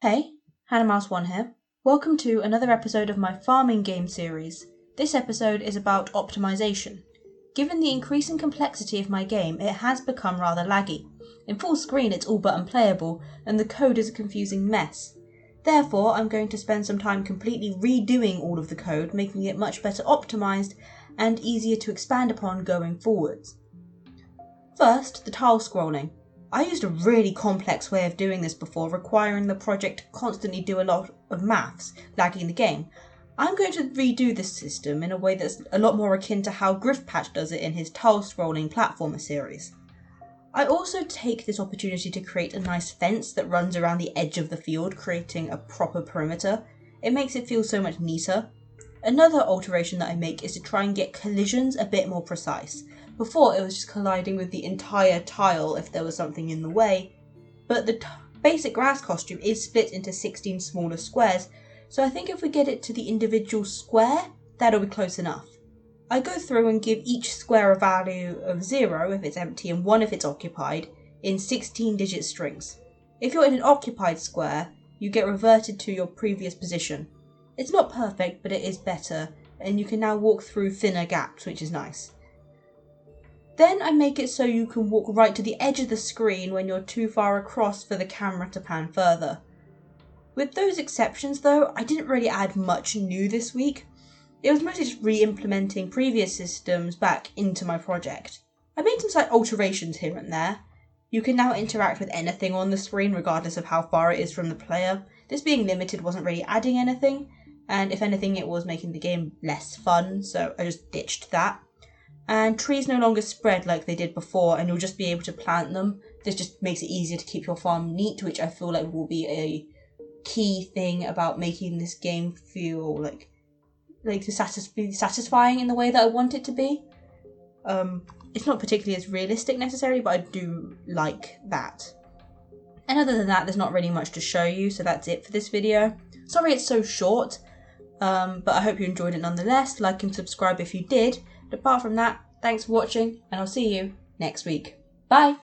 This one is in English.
Hey, HannahMouse1 here. Welcome to another episode of my farming game series. This episode is about optimization. Given the increasing complexity of my game, it has become rather laggy. In full screen it's all but unplayable, and the code is a confusing mess. Therefore, I'm going to spend some time completely redoing all of the code, making it much better optimized and easier to expand upon going forwards. First, the tile scrolling. I used a really complex way of doing this before, requiring the project to constantly do a lot of maths, lagging the game. I'm going to redo this system in a way that's a lot more akin to how Griffpatch does it in his tile scrolling platformer series. I also take this opportunity to create a nice fence that runs around the edge of the field, creating a proper perimeter. It makes it feel so much neater. Another alteration that I make is to try and get collisions a bit more precise. Before it was just colliding with the entire tile if there was something in the way, but the basic grass costume is split into 16 smaller squares, so I think if we get it to the individual square, that'll be close enough. I go through and give each square a value of 0 if it's empty and 1 if it's occupied, in 16-digit strings. If you're in an occupied square, you get reverted to your previous position. It's not perfect, but it is better, and you can now walk through thinner gaps, which is nice. Then I make it so you can walk right to the edge of the screen when you're too far across for the camera to pan further. With those exceptions though, I didn't really add much new this week. It was mostly just re-implementing previous systems back into my project. I made some slight alterations here and there. You can now interact with anything on the screen regardless of how far it is from the player. This being limited wasn't really adding anything, and if anything it was making the game less fun, so I just ditched that. And trees no longer spread like they did before, and you'll just be able to plant them. This just makes it easier to keep your farm neat, which I feel like will be a key thing about making this game feel like satisfying in the way that I want it to be. It's not particularly as realistic necessarily, but I do like that. And other than that, there's not really much to show you, so that's it for this video. Sorry it's so short, but I hope you enjoyed it nonetheless. Like and subscribe if you did. But apart from that, thanks for watching, and I'll see you next week. Bye!